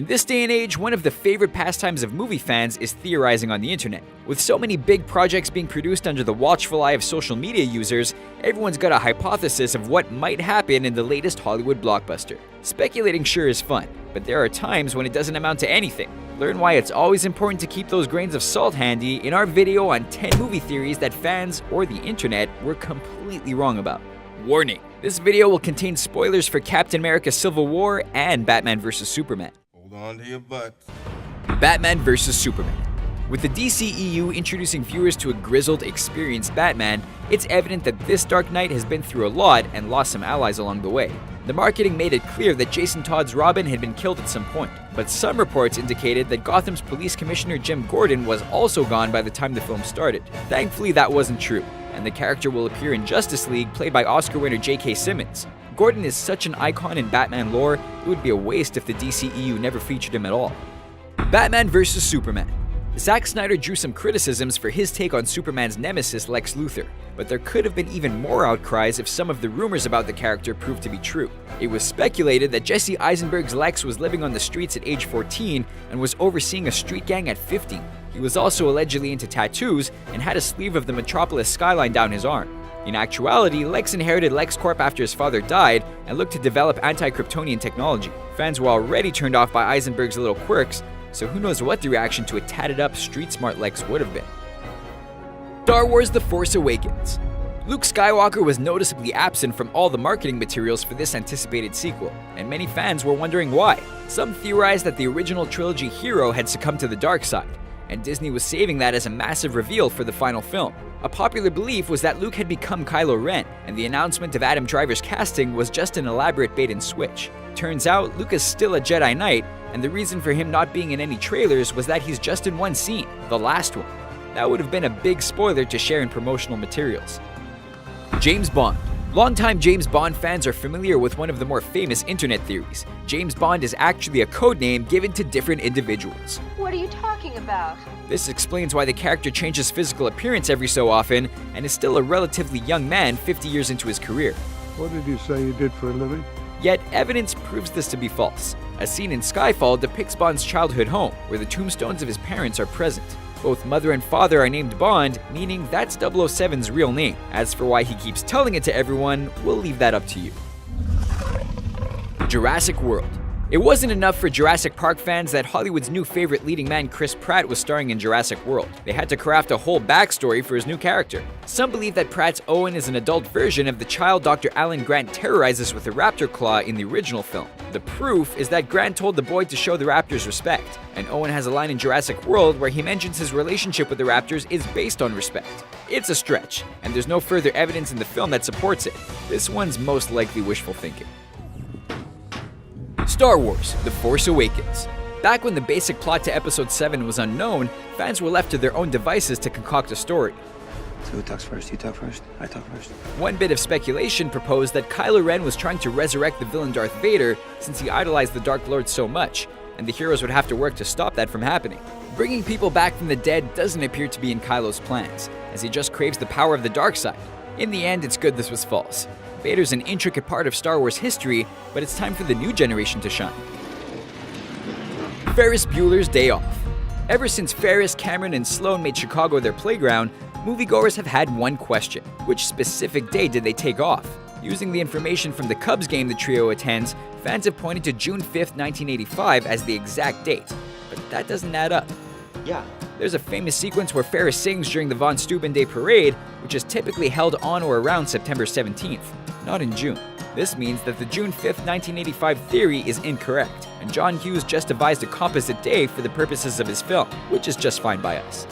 In this day and age, one of the favorite pastimes of movie fans is theorizing on the internet. With so many big projects being produced under the watchful eye of social media users, everyone's got a hypothesis of what might happen in the latest Hollywood blockbuster. Speculating sure is fun, but there are times when it doesn't amount to anything. Learn why it's always important to keep those grains of salt handy in our video on 10 movie theories that fans or the internet were completely wrong about. Warning: this video will contain spoilers for Captain America: Civil War and Batman vs Superman. Hold on to your butts. Batman vs Superman. With the DCEU introducing viewers to a grizzled, experienced Batman, it's evident that this Dark Knight has been through a lot and lost some allies along the way. The marketing made it clear that Jason Todd's Robin had been killed at some point, but some reports indicated that Gotham's police commissioner Jim Gordon was also gone by the time the film started. Thankfully, that wasn't true, and the character will appear in Justice League, played by Oscar winner J.K. Simmons. Gordon is such an icon in Batman lore, it would be a waste if the DCEU never featured him at all. Batman vs Superman. Zack Snyder drew some criticisms for his take on Superman's nemesis Lex Luthor, but there could have been even more outcries if some of the rumors about the character proved to be true. It was speculated that Jesse Eisenberg's Lex was living on the streets at age 14 and was overseeing a street gang at 50. He was also allegedly into tattoos and had a sleeve of the Metropolis skyline down his arm. In actuality, Lex inherited LexCorp after his father died and looked to develop anti-Kryptonian technology. Fans were already turned off by Eisenberg's little quirks, so who knows what the reaction to a tatted-up, street-smart Lex would have been. Star Wars: The Force Awakens. Luke Skywalker was noticeably absent from all the marketing materials for this anticipated sequel, and many fans were wondering why. Some theorized that the original trilogy hero had succumbed to the dark side, and Disney was saving that as a massive reveal for the final film. A popular belief was that Luke had become Kylo Ren, and the announcement of Adam Driver's casting was just an elaborate bait and switch. Turns out, Luke is still a Jedi Knight, and the reason for him not being in any trailers was that he's just in one scene, the last one. That would have been a big spoiler to share in promotional materials. James Bond. Longtime James Bond fans are familiar with one of the more famous internet theories. James Bond is actually a codename given to different individuals. What are you talking about? This explains why the character changes physical appearance every so often and is still a relatively young man 50 years into his career. What did you say you did for a living? Yet, evidence proves this to be false. A scene in Skyfall depicts Bond's childhood home, where the tombstones of his parents are present. Both mother and father are named Bond, meaning that's 007's real name. As for why he keeps telling it to everyone, we'll leave that up to you. Jurassic World. It wasn't enough for Jurassic Park fans that Hollywood's new favorite leading man Chris Pratt was starring in Jurassic World. They had to craft a whole backstory for his new character. Some believe that Pratt's Owen is an adult version of the child Dr. Alan Grant terrorizes with a raptor claw in the original film. The proof is that Grant told the boy to show the raptors respect, and Owen has a line in Jurassic World where he mentions his relationship with the raptors is based on respect. It's a stretch, and there's no further evidence in the film that supports it. This one's most likely wishful thinking. Star Wars: The Force Awakens. Back when the basic plot to Episode 7 was unknown, fans were left to their own devices to concoct a story. So who talks first? You talk first? I talk first. One bit of speculation proposed that Kylo Ren was trying to resurrect the villain Darth Vader since he idolized the Dark Lord so much, and the heroes would have to work to stop that from happening. Bringing people back from the dead doesn't appear to be in Kylo's plans, as he just craves the power of the dark side. In the end, it's good this was false. Vader's an intricate part of Star Wars history, but it's time for the new generation to shine. Ferris Bueller's Day Off. Ever since Ferris, Cameron, and Sloan made Chicago their playground, moviegoers have had one question: which specific day did they take off? Using the information from the Cubs game the trio attends, fans have pointed to June 5th, 1985 as the exact date, but that doesn't add up. Yeah. There's a famous sequence where Ferris sings during the Von Steuben Day Parade, which is typically held on or around September 17th, not in June. This means that the June 5th, 1985 theory is incorrect, and John Hughes just devised a composite day for the purposes of his film, which is just fine by us.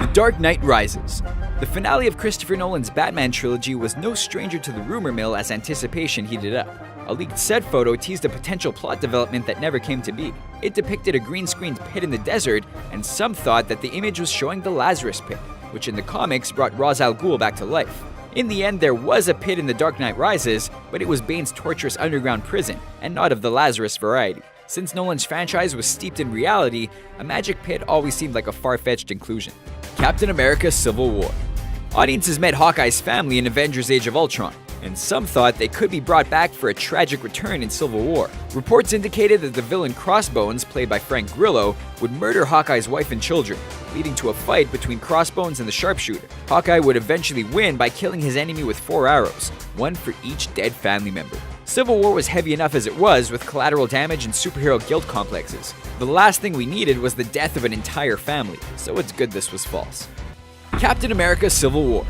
The Dark Knight Rises. The finale of Christopher Nolan's Batman trilogy was no stranger to the rumor mill as anticipation heated up. A leaked set photo teased a potential plot development that never came to be. It depicted a green-screened pit in the desert, and some thought that the image was showing the Lazarus Pit, which in the comics brought Ra's al Ghul back to life. In the end, there was a pit in The Dark Knight Rises, but it was Bane's torturous underground prison, and not of the Lazarus variety. Since Nolan's franchise was steeped in reality, a magic pit always seemed like a far-fetched inclusion. Captain America: Civil War. Audiences met Hawkeye's family in Avengers: Age of Ultron. and some thought they could be brought back for a tragic return in Civil War. Reports indicated that the villain Crossbones, played by Frank Grillo, would murder Hawkeye's wife and children, leading to a fight between Crossbones and the sharpshooter. Hawkeye would eventually win by killing his enemy with 4 arrows, one for each dead family member. Civil War was heavy enough as it was, with collateral damage and superhero guilt complexes. The last thing we needed was the death of an entire family, so it's good this was false. Captain America Civil War.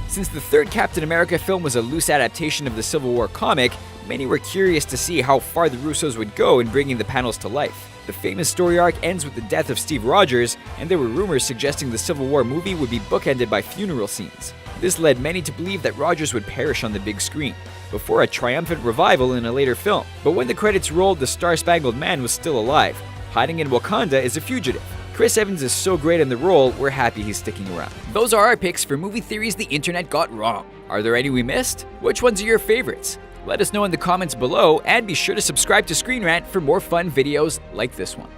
Since the third Captain America film was a loose adaptation of the Civil War comic, many were curious to see how far the Russos would go in bringing the panels to life. The famous story arc ends with the death of Steve Rogers, and there were rumors suggesting the Civil War movie would be bookended by funeral scenes. This led many to believe that Rogers would perish on the big screen, before a triumphant revival in a later film. But when the credits rolled, the Star-Spangled Man was still alive, hiding in Wakanda as a fugitive. Chris Evans is so great in the role, we're happy he's sticking around. Those are our picks for movie theories the internet got wrong. Are there any we missed? Which ones are your favorites? Let us know in the comments below, and be sure to subscribe to Screen Rant for more fun videos like this one.